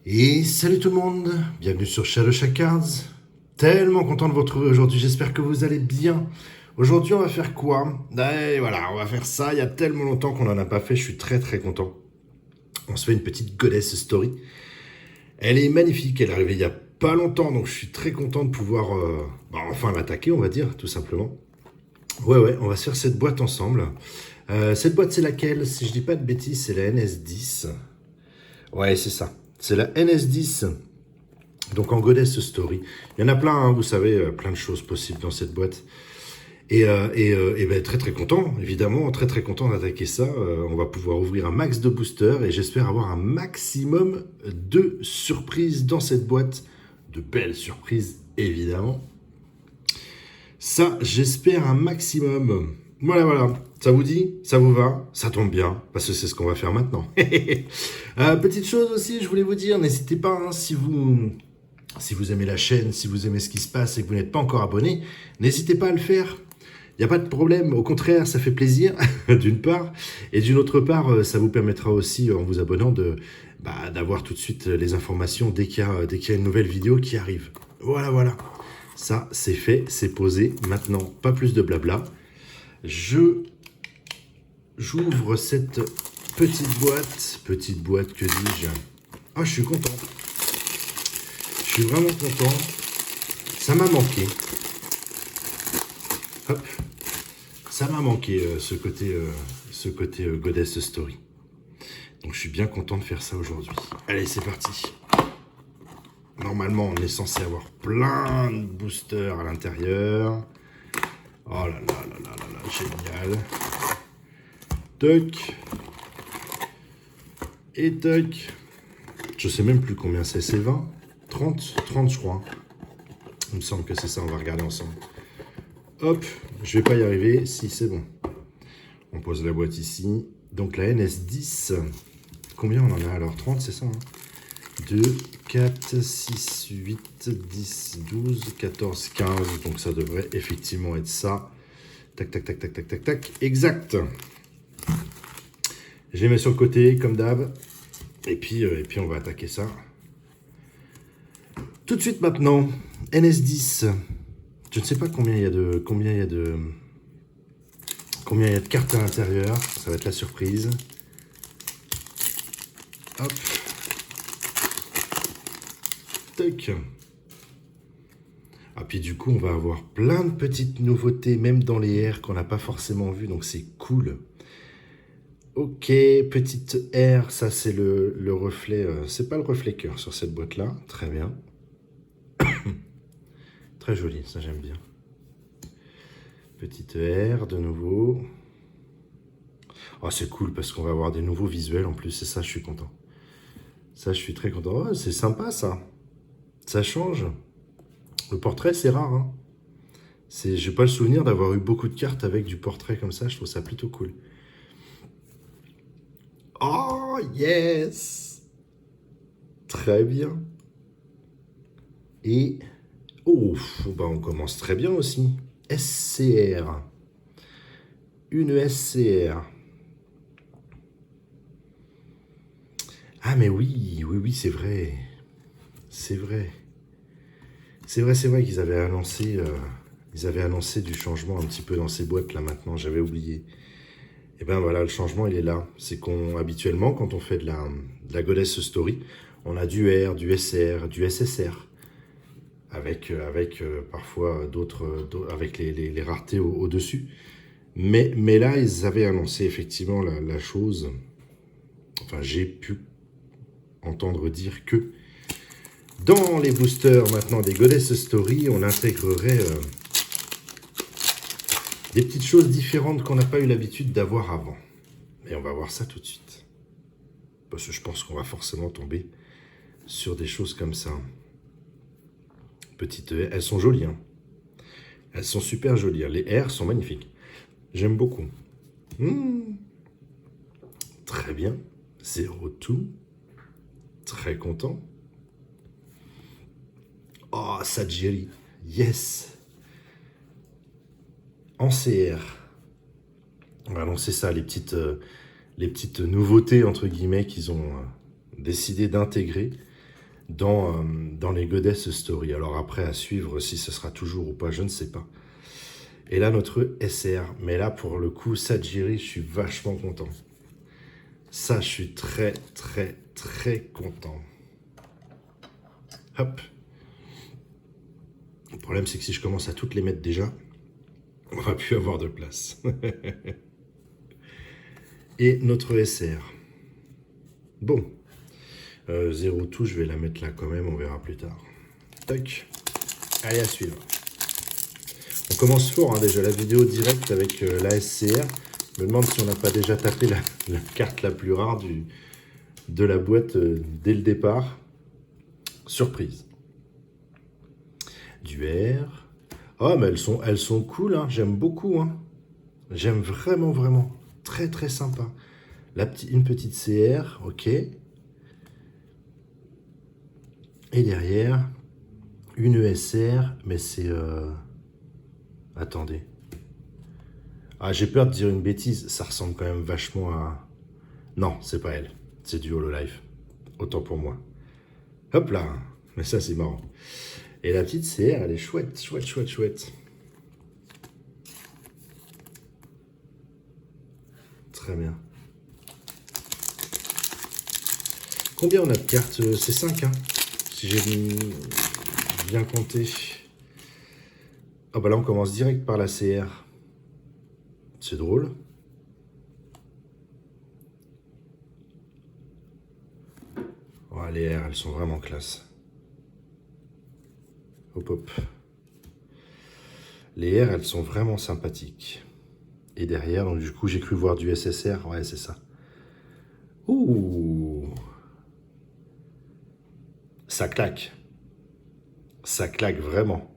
Et salut tout le monde, bienvenue sur Shadow Shack Cards. Tellement content de vous retrouver aujourd'hui, j'espère que vous allez bien. Aujourd'hui on va faire quoi? Et voilà, on va faire ça, il y a tellement longtemps qu'on n'en a pas fait, je suis très content. On se fait une petite Goddess Story. Elle est magnifique, elle est arrivée il y a pas longtemps, donc je suis très content de pouvoir enfin l'attaquer, on va dire, tout simplement. Ouais, on va se faire cette boîte ensemble. Cette boîte c'est laquelle? Si je dis pas de bêtises, c'est la NS10. Ouais, c'est ça. C'est la NS10. Donc en Goddess Story. Il y en a plein, hein, vous savez, plein de choses possibles dans cette boîte. Et ben, très content, évidemment, très content d'attaquer ça. On va pouvoir ouvrir un max de boosters et j'espère avoir un maximum de surprises dans cette boîte. De belles surprises, évidemment. Ça, j'espère un maximum. Voilà. Ça vous dit? Ça vous va? Ça tombe bien, parce que c'est ce qu'on va faire maintenant. Petite chose aussi, je voulais vous dire, n'hésitez pas, hein, si vous aimez la chaîne, si vous aimez ce qui se passe et que vous n'êtes pas encore abonné, n'hésitez pas à le faire. Il n'y a pas de problème, au contraire, ça fait plaisir, d'une part. Et d'une autre part, ça vous permettra aussi, en vous abonnant, d'avoir tout de suite les informations dès qu'il y a une nouvelle vidéo qui arrive. Voilà. Ça, c'est fait, c'est posé. Maintenant, pas plus de blabla. J'ouvre cette petite boîte. Petite boîte, que dis-je? Ah, je suis content. Je suis vraiment content. Ça m'a manqué. Hop. Ça m'a manqué ce côté Goddess Story. Donc je suis bien content de faire ça aujourd'hui. Allez, c'est parti. Normalement, on est censé avoir plein de boosters à l'intérieur. Oh là, génial. Toc. Et toc. Je sais même plus combien c'est 20 30 je crois. Il me semble que c'est ça, on va regarder ensemble. Hop, je vais pas y arriver. Si, c'est bon. On pose la boîte ici. Donc la NS10. Combien on en a alors? 30, c'est ça, hein? 2, 4, 6, 8, 10, 12, 14, 15. Donc ça devrait effectivement être ça. Tac. Exact. Je les mets sur le côté, comme d'hab. Et puis on va attaquer ça. Tout de suite maintenant. NS10. Je ne sais pas combien il y a de cartes à l'intérieur. Ça va être la surprise. Hop. Tac. Ah, puis du coup, on va avoir plein de petites nouveautés, même dans les airs qu'on n'a pas forcément vues, donc c'est cool. Ok, petite air, ça c'est le reflet, c'est pas le reflet cœur sur cette boîte-là, très bien. Très joli, ça j'aime bien. Petite air, de nouveau. Oh, c'est cool parce qu'on va avoir des nouveaux visuels en plus, et ça je suis content. Ça je suis très content. Oh, c'est sympa ça. Ça change. Le portrait, c'est rare. Hein. J'ai pas le souvenir d'avoir eu beaucoup de cartes avec du portrait comme ça. Je trouve ça plutôt cool. Oh, yes! Très bien. Et... oh, on commence très bien aussi. SCR. Une SCR. Ah, mais oui, c'est vrai. C'est vrai qu'ils avaient annoncé, du changement un petit peu dans ces boîtes là maintenant, j'avais oublié. Et ben voilà, le changement il est là. C'est habituellement, quand on fait de la Goddess Story, on a du R, du SR, du SSR. Avec parfois avec les raretés au-dessus. Mais là, ils avaient annoncé effectivement la chose. Enfin, j'ai pu entendre dire que dans les boosters maintenant des Goddess Story, on intégrerait des petites choses différentes qu'on n'a pas eu l'habitude d'avoir avant. Et on va voir ça tout de suite. Parce que je pense qu'on va forcément tomber sur des choses comme ça. Petites elles sont jolies. Hein. Elles sont super jolies. Les R sont magnifiques. J'aime beaucoup. Très bien. 0-2. Très content. Oh, Sajiri. Yes. En CR. On va annoncer ça, les petites nouveautés, entre guillemets, qu'ils ont décidé d'intégrer. dans les Goddess Story. Alors après, à suivre si ce sera toujours ou pas, je ne sais pas. Et là, notre SR. Mais là, pour le coup, Sajiri, je suis vachement content. Ça, je suis très, très, très content. Hop. Le problème, c'est que si je commence à toutes les mettre déjà, on va plus avoir de place. Et notre SR. Bon. 0 tout, je vais la mettre là quand même, on verra plus tard. Tac. Allez, à suivre. On commence fort, hein, déjà, la vidéo directe avec la SCR. Je me demande si on n'a pas déjà tapé la carte la plus rare de la boîte dès le départ. Surprise. Du R. Oh, mais elles sont cool, hein. J'aime beaucoup. Hein. J'aime vraiment, vraiment. Très, très sympa. Une petite CR, ok. Et derrière, une ESR, mais c'est... Attendez. Ah, j'ai peur de dire une bêtise. Ça ressemble quand même vachement à... Non, c'est pas elle. C'est du Hololive. Autant pour moi. Hop là. Mais ça, c'est marrant. Et la petite CR, elle est chouette, chouette, chouette, chouette. Très bien. Combien on a de cartes? C'est 5, hein, si j'ai bien compté. Ah bah là, on commence direct par la CR. C'est drôle. Oh, les R, elles sont vraiment classe. Hop, hop. Les R, elles sont vraiment sympathiques. Et derrière, donc du coup, j'ai cru voir du SSR. Ouais, c'est ça. Ouh. Ça claque. Ça claque vraiment.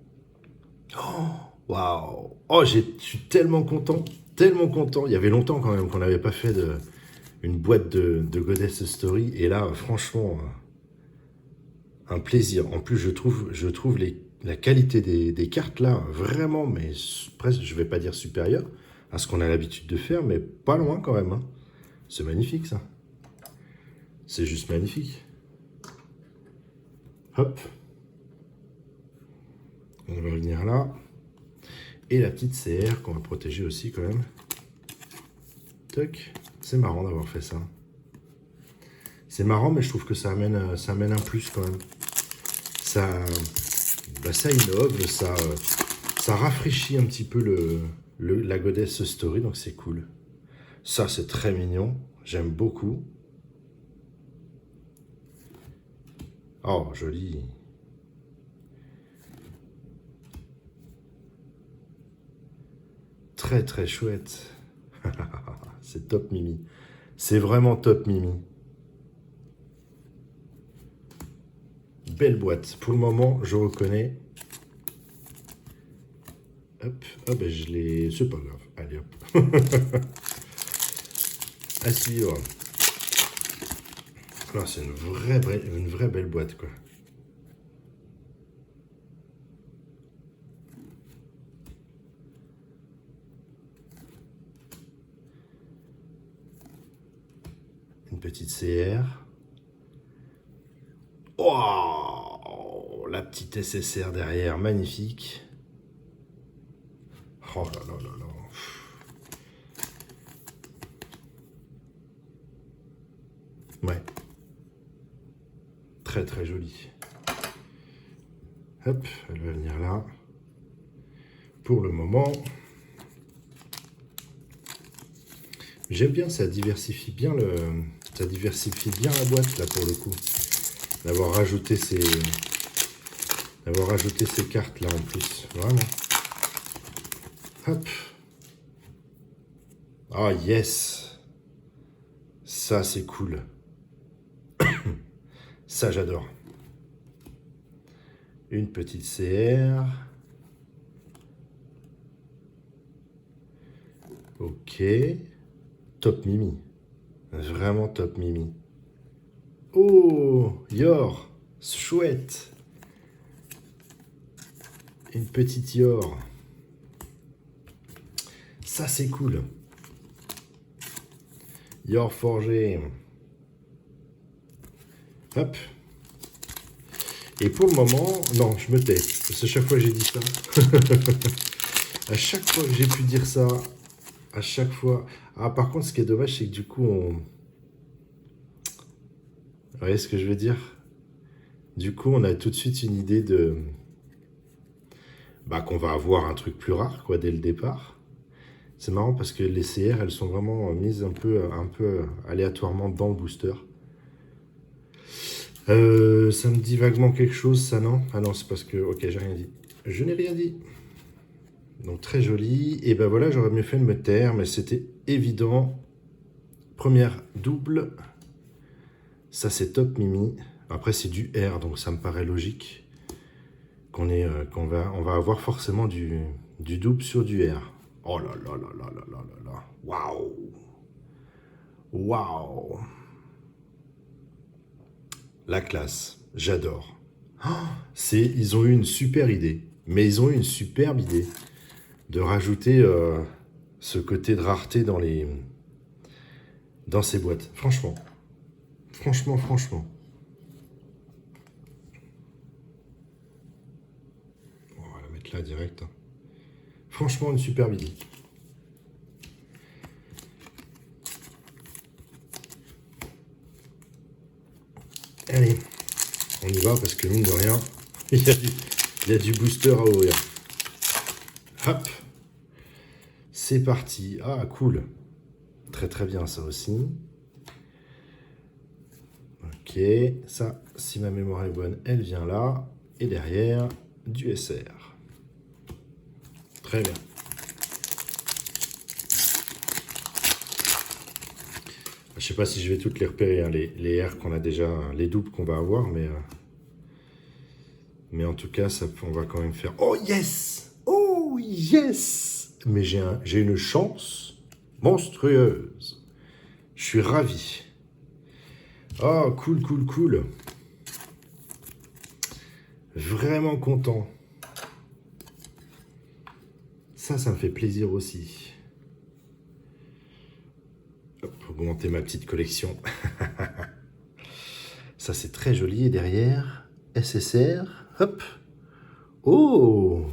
Oh, waouh. Oh, je suis tellement content. Tellement content. Il y avait longtemps quand même qu'on n'avait pas fait une boîte de Goddess Story. Et là, franchement, un plaisir. En plus, je trouve la qualité des cartes là, vraiment, mais presque, je vais pas dire supérieure à ce qu'on a l'habitude de faire, mais pas loin quand même. Hein. C'est magnifique ça. C'est juste magnifique. Hop. On va venir là. Et la petite CR qu'on va protéger aussi quand même. Toc. C'est marrant d'avoir fait ça. C'est marrant, mais je trouve que ça amène un plus quand même. Ça innove, ça rafraîchit un petit peu la Goddess Story, donc c'est cool. Ça, c'est très mignon. J'aime beaucoup. Oh, joli. Très, très chouette. C'est top, Mimi. C'est vraiment top, Mimi. Belle boîte. Pour le moment, je reconnais. Hop. Ah ben, je l'ai... C'est pas grave. Allez, hop. À suivre. Ah, c'est une vraie belle boîte, quoi. Une petite CR. Oh, la petite SSR derrière, magnifique. Oh là là là là. Ouais. Très très joli. Hop, elle va venir là. Pour le moment, j'aime bien, ça diversifie bien la boîte là pour le coup. D'avoir rajouté ces cartes là en plus, vraiment. Hop. Ah yes. Ça c'est cool. Ça j'adore. Une petite CR. Ok. Top Mimi. Vraiment top Mimi. Oh, Yor. Chouette. Une petite Yor. Ça, c'est cool. Yor forgé. Hop. Et pour le moment, non, je me tais. C'est chaque fois que j'ai dit ça. À chaque fois que j'ai pu dire ça, à chaque fois... Ah, par contre, ce qui est dommage, c'est que du coup, on... Vous voyez ce que je veux dire? Du coup, on a tout de suite une idée de... Bah, qu'on va avoir un truc plus rare, quoi, dès le départ. C'est marrant parce que les CR, elles sont vraiment mises un peu aléatoirement dans le booster. Ça me dit vaguement quelque chose, ça, non? Ah non, c'est parce que... Ok, j'ai rien dit. Je n'ai rien dit. Donc, très joli. Et ben voilà, j'aurais mieux fait de me taire, mais c'était évident. Première double. Ça, c'est top, Mimi. Après, c'est du R, donc ça me paraît logique qu'on va avoir forcément du double sur du R. Oh là là là là là là là là. Waouh! Waouh! La classe, j'adore. Ils ont eu une super idée, mais ils ont eu une superbe idée de rajouter ce côté de rareté dans ces boîtes. Franchement, franchement. On va la mettre là direct. Franchement, une superbe idée. Allez, on y va parce que mine de rien, il y a du booster à ouvrir. Hop, c'est parti. Ah, cool. Très très bien ça aussi. Ok, ça, si ma mémoire est bonne, elle vient là. Et derrière, du SR. Très bien. Je sais pas si je vais toutes les repérer, hein, les R qu'on a déjà, les doubles qu'on va avoir, mais en tout cas, ça, on va quand même faire... Oh yes! Oh yes! Mais j'ai une chance monstrueuse. Je suis ravi. Oh, cool. Vraiment content. Ça me fait plaisir aussi. Hop, augmenter ma petite collection. Ça, c'est très joli. Et derrière, SSR. Hop. Oh!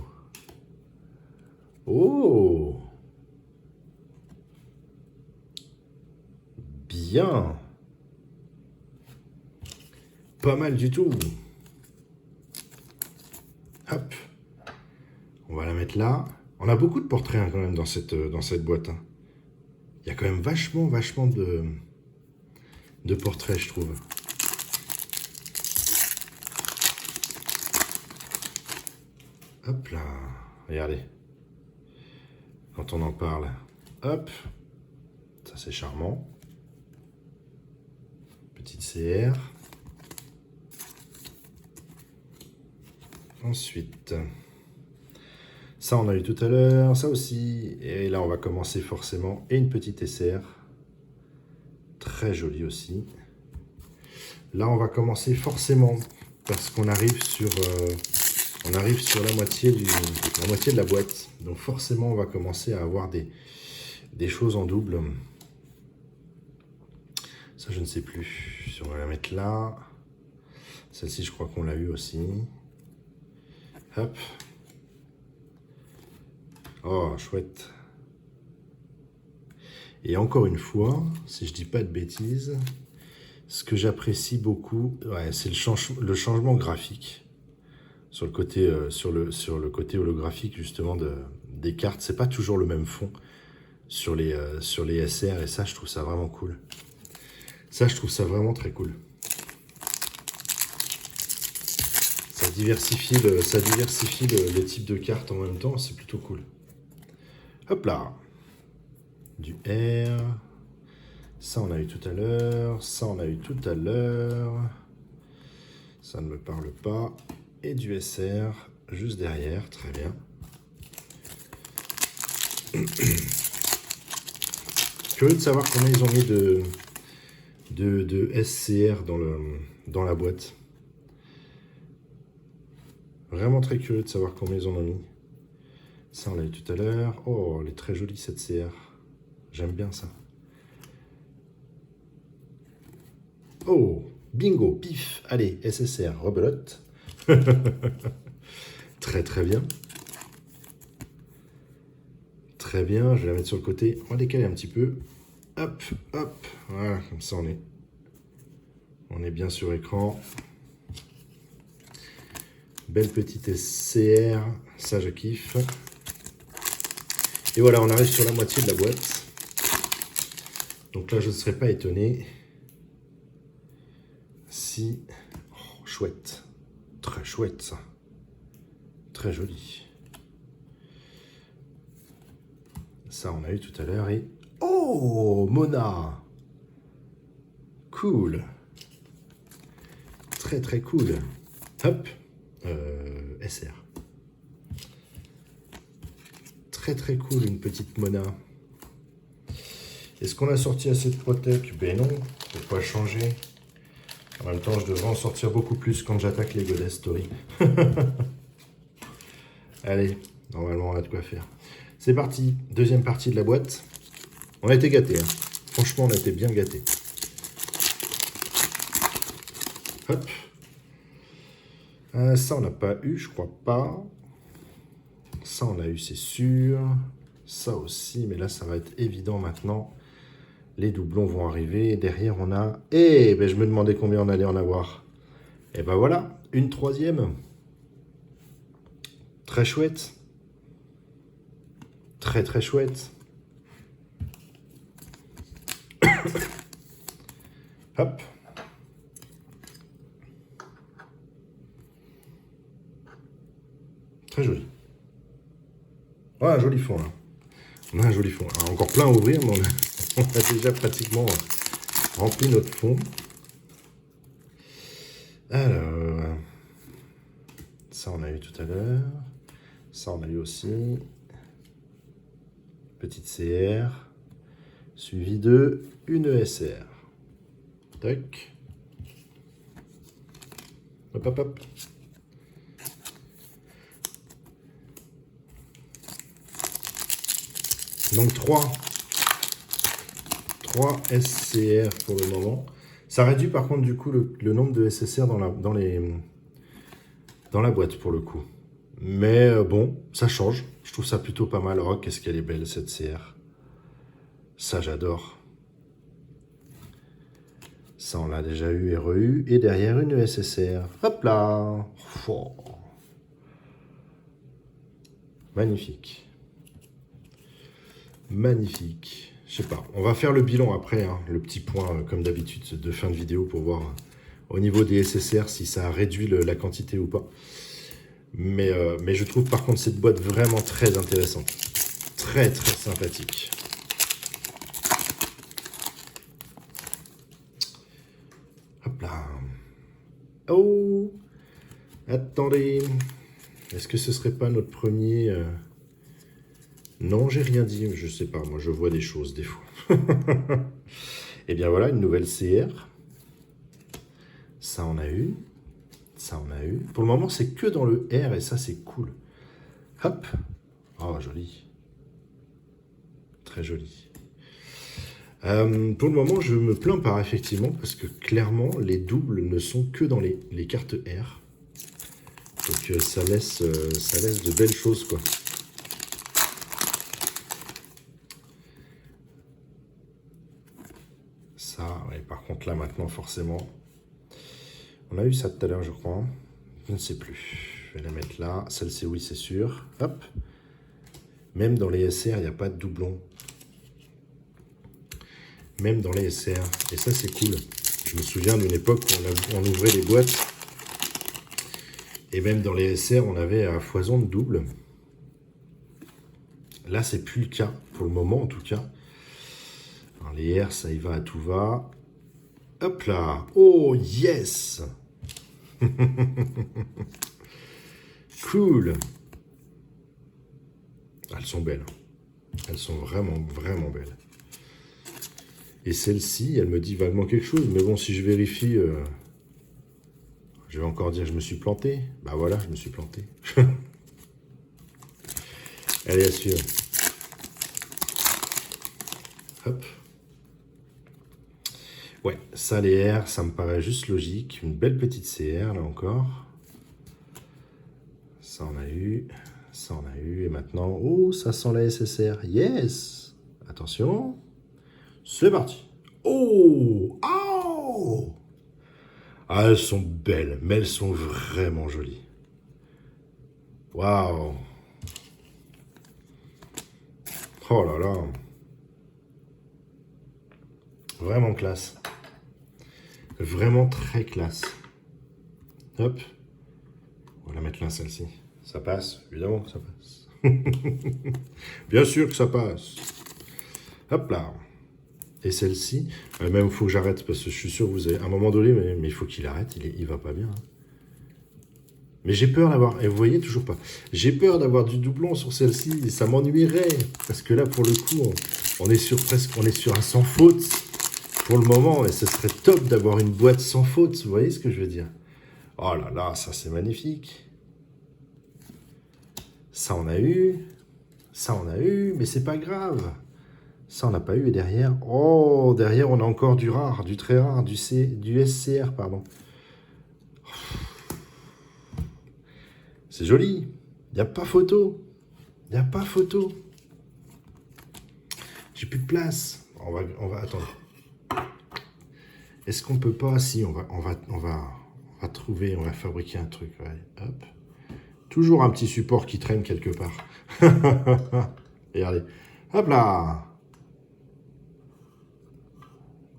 Oh! Bien! Pas mal du tout. Hop. On va la mettre là. On a beaucoup de portraits hein, quand même dans cette boîte. Hein. Il y a quand même vachement de portraits, je trouve. Hop là. Regardez. Quand on en parle. Hop. Ça, c'est charmant. Petite CR. Ensuite, ça on a eu tout à l'heure, ça aussi. Et là on va commencer forcément. Et une petite SR. Très jolie aussi. Là on va commencer forcément parce qu'on arrive sur la moitié de la boîte. Donc forcément on va commencer à avoir des choses en double. Ça je ne sais plus. Si on va la mettre là. Celle-ci je crois qu'on l'a eu aussi. Hop. Oh, chouette. Et encore une fois, si je dis pas de bêtises, ce que j'apprécie beaucoup, ouais, c'est le changement graphique. Sur le côté holographique, justement, des cartes. C'est pas toujours le même fond sur les SR, et ça, je trouve ça vraiment cool. Ça, je trouve ça vraiment très cool. Ça diversifie le type de carte en même temps, c'est plutôt cool. Hop là. Du R. Ça, on a eu tout à l'heure. Ça, on a eu tout à l'heure. Ça ne me parle pas. Et du SR juste derrière. Très bien. Curieux de savoir combien ils ont mis de SCR dans la boîte. Vraiment très curieux de savoir combien ils en ont mis. Ça, on l'a eu tout à l'heure. Oh, elle est très jolie cette CR. J'aime bien ça. Oh, bingo, pif. Allez, SSR, rebelote. Très très bien. Très bien, je vais la mettre sur le côté. On va décaler un petit peu. Hop, hop. Voilà, comme ça on est bien sur écran. Belle petite SCR, ça je kiffe. Et voilà, on arrive sur la moitié de la boîte. Donc là, je ne serais pas étonné si... Oh, chouette. Très chouette, ça. Très joli. Ça, on a eu tout à l'heure. Et... Oh, Mona. Cool. Très, très cool. Hop. SR. Très, très cool, une petite Mona. Est-ce qu'on a sorti assez de Protec? Ben non, je ne peux pas changer. En même temps, je devrais en sortir beaucoup plus quand j'attaque les Goddess Story. Allez, normalement, on a de quoi faire. C'est parti, deuxième partie de la boîte. On a été gâtés, hein. Franchement, on a été bien gâtés. Hop. Ça, on n'a pas eu, je crois pas. Ça, on l'a eu, c'est sûr. Ça aussi, mais là, ça va être évident maintenant. Les doublons vont arriver. Derrière, on a... Eh, ben, je me demandais combien on allait en avoir. Et ben voilà, une troisième. Très chouette. Très, très chouette. Hop. Très joli. Ouais, un joli fond, là. On a un joli fond. Alors, encore plein à ouvrir, mais on a déjà pratiquement rempli notre fond. Alors, ça on a eu tout à l'heure. Ça on a eu aussi. Petite CR. Suivi de une SR. Tac. Hop, hop, hop. Donc 3 SCR pour le moment. Ça réduit par contre du coup le nombre de SSR dans la boîte pour le coup. Mais bon, ça change. Je trouve ça plutôt pas mal. Oh, qu'est-ce qu'elle est belle cette CR. Ça j'adore. Ça on l'a déjà eu et re-eu. Et derrière une SSR. Hop là. Oh. Magnifique. Magnifique. Je sais pas, on va faire le bilan après, hein, le petit point comme d'habitude de fin de vidéo pour voir au niveau des SSR si ça a réduit la quantité ou pas. Mais je trouve par contre cette boîte vraiment très intéressante. Très très sympathique. Hop là. Oh, attendez. Est-ce que ce serait pas notre premier... Non, j'ai rien dit, je sais pas, moi je vois des choses des fois. Et bien voilà, une nouvelle CR. Ça on a eu. Ça on a eu. Pour le moment, c'est que dans le R et ça c'est cool. Hop. Oh, joli. Très joli. Pour le moment, je me plains pas effectivement parce que clairement, les doubles ne sont que dans les cartes R. Donc ça laisse de belles choses quoi. Ça, ouais, par contre là maintenant forcément, on a eu ça tout à l'heure je crois, je ne sais plus, je vais la mettre là, celle-ci oui c'est sûr, hop, même dans les SR il n'y a pas de doublon, même dans les SR, et ça c'est cool, je me souviens d'une époque où on ouvrait les boîtes, et même dans les SR on avait à foison de double, là c'est plus le cas, pour le moment en tout cas. Alors, les R, ça y va à tout va. Hop là. Oh, yes. Cool. Elles sont belles. Elles sont vraiment, vraiment belles. Et celle-ci, elle me dit vaguement quelque chose. Mais bon, si je vérifie, je vais encore dire que je me suis planté. Bah voilà, je me suis planté. Allez, à suivre. Hop. Ouais, ça les R, ça me paraît juste logique. Une belle petite CR, là encore. Ça, on a eu. Ça, on a eu. Et maintenant, oh, ça sent la SSR. Yes. Attention. C'est parti. Oh. Oh. Ah, elles sont belles, mais elles sont vraiment jolies. Waouh. Oh là là. Vraiment classe. Vraiment très classe. Hop. On va la mettre là, celle-ci. Ça passe, évidemment que ça passe. Bien sûr que ça passe. Hop là. Et celle-ci, même il faut que j'arrête, parce que je suis sûr que vous avez... À un moment donné, mais il faut qu'il arrête, il va pas bien. Hein. Mais j'ai peur d'avoir... Et vous voyez, toujours pas. J'ai peur d'avoir du doublon sur celle-ci, ça m'ennuierait. Parce que là, pour le coup, on est sur presque... On est sur un sans faute. Pour le moment, et ce serait top d'avoir une boîte sans faute. Vous voyez ce que je veux dire? Oh là là, ça c'est magnifique. Ça, on a eu. Ça, on a eu, mais c'est pas grave. Ça, on n'a pas eu. Et derrière, oh, derrière, on a encore du rare, du très rare, du SCR, pardon. C'est joli. Il n'y a pas photo. Il n'y a pas photo. J'ai plus de place. On va attendre. Est-ce qu'on peut pas... Si, on va trouver, on va fabriquer un truc. Ouais. Hop. Toujours un petit support qui traîne quelque part. Regardez. Hop là.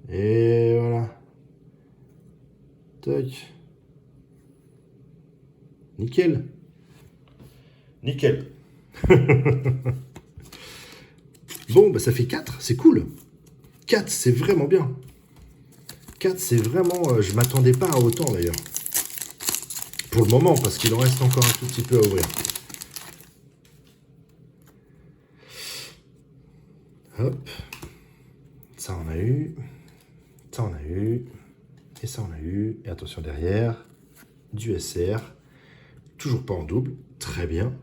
Et voilà. Tac. Nickel. Nickel. Bon, bah ça fait 4. C'est cool. 4, c'est vraiment bien. 4, c'est vraiment... je m'attendais pas à autant, d'ailleurs. Pour le moment, parce qu'il en reste encore un tout petit peu à ouvrir. Hop. Ça, on a eu. Ça, on a eu. Et ça, on a eu. Et attention, derrière, du SR. Toujours pas en double. Très bien.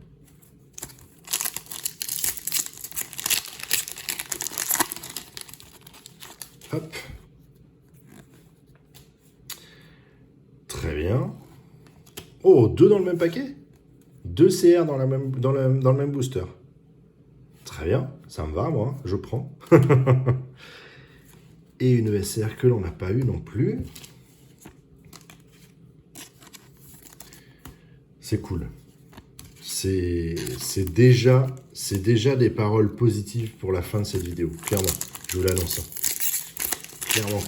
Hop. Très bien. Oh, 2 dans le même paquet? 2 CR dans le même booster. Très bien, ça me va, moi, je prends. Et une ESR que l'on n'a pas eu non plus. C'est cool. C'est déjà des paroles positives pour la fin de cette vidéo, clairement. Je vous l'annonce. Clairement.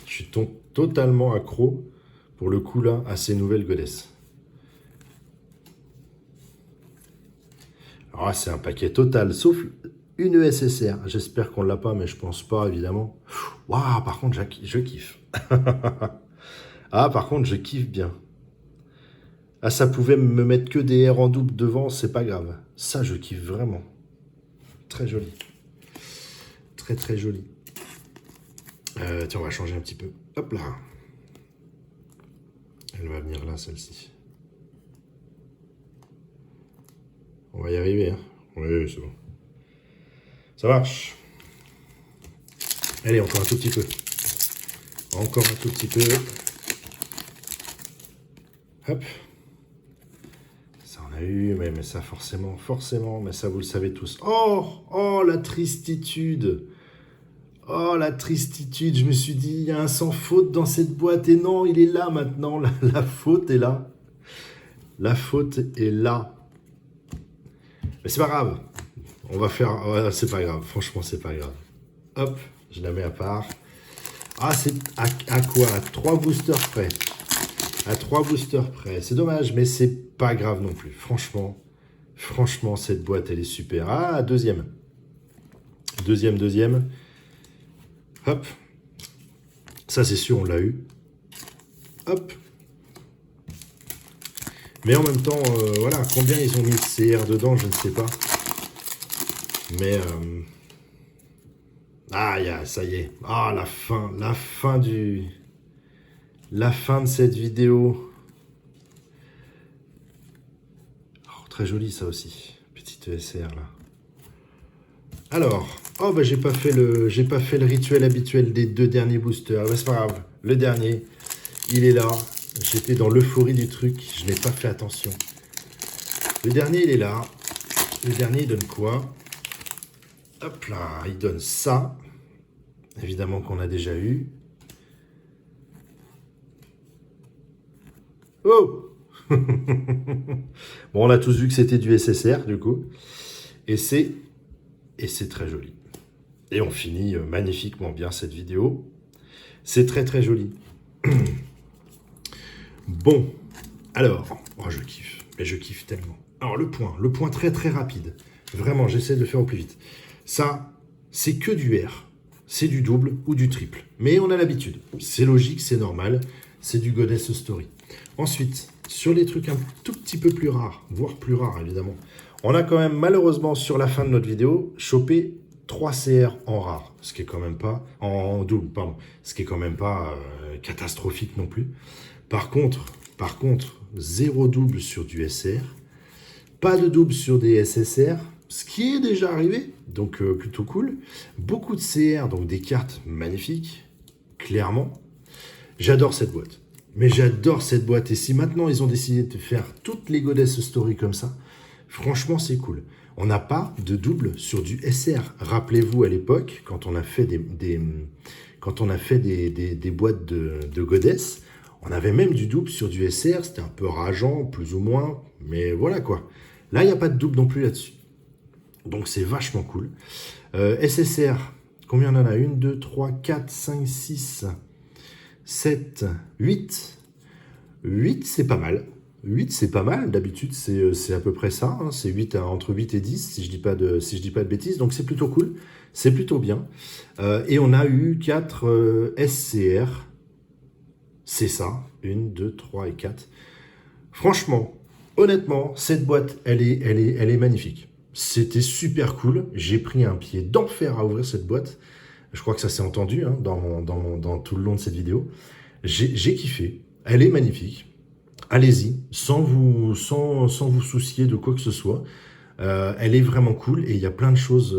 Je suis totalement accro, pour le coup là, à ces nouvelles godesses. Alors là, c'est un paquet total, sauf une ESSR. J'espère qu'on ne l'a pas, mais je pense pas, évidemment. Waouh, par contre, je kiffe. Ah, par contre, je kiffe bien. Ah, ça pouvait me mettre que des R en double devant, c'est pas grave. Ça, je kiffe vraiment. Très joli. Très joli. Tiens, on va changer un petit peu. Hop là. Elle va venir là, celle-ci. On va y arriver, hein. Oui, c'est bon. Ça marche. Allez, encore un tout petit peu. Encore un tout petit peu. Hop. Ça, on a eu, mais ça, forcément, mais ça, vous le savez tous. Oh, la tristitude. Oh, la tristitude. Je me suis dit, il y a un sans faute dans cette boîte. Et non, il est là maintenant. La faute est là. La faute est là. Mais c'est pas grave. On va faire... Ouais, c'est pas grave. Franchement, c'est pas grave. Hop, je la mets à part. Ah, c'est à quoi? À 3 boosters près. À 3 boosters près. C'est dommage, mais c'est pas grave non plus. Franchement, cette boîte, elle est super. Ah, deuxième. Deuxième. Hop. Ça, c'est sûr, on l'a eu. Hop. Mais en même temps, voilà, combien ils ont mis de CR dedans, je ne sais pas. Mais... Ah, ça y est. Ah, la fin de cette vidéo. Oh, très joli, ça aussi. Petite ESR, là. Alors, oh, bah, j'ai pas fait le rituel habituel des 2 derniers boosters. Bah, c'est pas grave. Le dernier, il est là. J'étais dans l'euphorie du truc, je n'ai pas fait attention. Le dernier, il est là. Le dernier, il donne quoi? Hop là, il donne ça. Évidemment qu'on a déjà eu. Oh! Bon, on a tous vu que c'était du SSR, du coup. Et c'est très joli. Et on finit magnifiquement bien cette vidéo. C'est très très joli. Bon, alors, oh, je kiffe. Et je kiffe tellement. Alors, le point très très rapide. Vraiment, j'essaie de faire au plus vite. Ça, c'est que du R. C'est du double ou du triple. Mais on a l'habitude. C'est logique, c'est normal. C'est du Goddess Story. Ensuite, sur les trucs un tout petit peu plus rares, voire plus rares évidemment, on a quand même malheureusement sur la fin de notre vidéo chopé 3 CR en rare, ce qui est quand même pas, en double, pardon, ce qui est quand même pas catastrophique non plus. Par contre, 0 double sur du SR, pas de double sur des SSR, ce qui est déjà arrivé, donc plutôt cool. Beaucoup de CR, donc des cartes magnifiques, clairement. J'adore cette boîte. Mais j'adore cette boîte. Et si maintenant ils ont décidé de faire toutes les Goddess Story comme ça, franchement c'est cool. On n'a pas de double sur du SR. Rappelez-vous à l'époque, quand on a fait des boîtes de Goddess, on avait même du double sur du SR. C'était un peu rageant, plus ou moins. Mais voilà quoi. Là, il n'y a pas de double non plus là-dessus. Donc c'est vachement cool. SSR, combien on en a? 1, 2, 3, 4, 5, 6... 7, 8. 8, c'est pas mal. 8, c'est pas mal. D'habitude, c'est à peu près ça. Hein. C'est 8 entre 8 et 10, si je dis pas de bêtises. Donc, c'est plutôt cool. C'est plutôt bien. Et on a eu 4 SCR. C'est ça. 1, 2, 3 et 4. Franchement, honnêtement, cette boîte, elle est magnifique. C'était super cool. J'ai pris un pied d'enfer à ouvrir cette boîte. Je crois que ça s'est entendu hein, dans tout le long de cette vidéo. J'ai kiffé. Elle est magnifique. Allez-y, sans vous soucier de quoi que ce soit. Elle est vraiment cool et il y a plein de choses.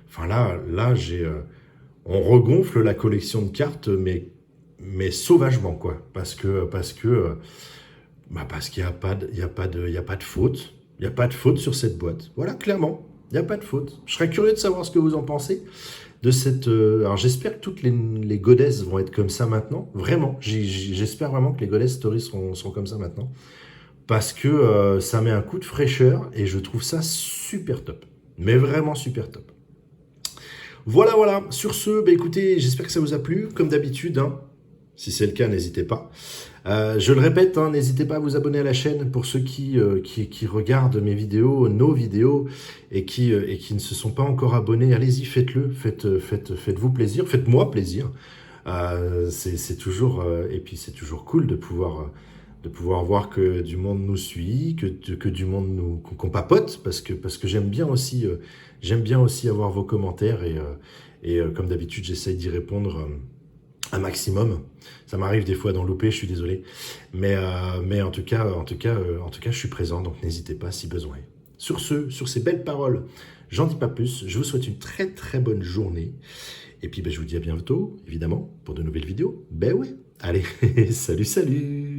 Enfin là on regonfle la collection de cartes, mais sauvagement quoi. Parce qu'il n'y a pas de faute. Il n'y a pas de faute sur cette boîte. Voilà, clairement, il n'y a pas de faute. Je serais curieux de savoir ce que vous en pensez. De cette, alors j'espère que toutes les Goddess vont être comme ça maintenant. Vraiment, j'espère vraiment que les Goddess Stories seront comme ça maintenant. Parce que ça met un coup de fraîcheur et je trouve ça super top. Mais vraiment super top. Voilà, voilà. Sur ce, bah écoutez, j'espère que ça vous a plu. Comme d'habitude, hein, si c'est le cas, n'hésitez pas. Je le répète, hein, n'hésitez pas à vous abonner à la chaîne pour ceux qui regardent mes vidéos, nos vidéos, et qui ne se sont pas encore abonnés. Allez-y, faites-le, faites-vous plaisir, faites-moi plaisir. C'est toujours, et puis c'est toujours cool de pouvoir voir que du monde nous suit, que du monde qu'on papote, parce que j'aime bien aussi avoir vos commentaires, et comme d'habitude, j'essaye d'y répondre un maximum. Ça m'arrive des fois d'en louper, je suis désolé. Mais en tout cas, je suis présent, donc n'hésitez pas si besoin. Sur ces belles paroles, j'en dis pas plus. Je vous souhaite une très très bonne journée. Et puis je vous dis à bientôt, évidemment, pour de nouvelles vidéos. Ben ouais. Allez, salut, salut!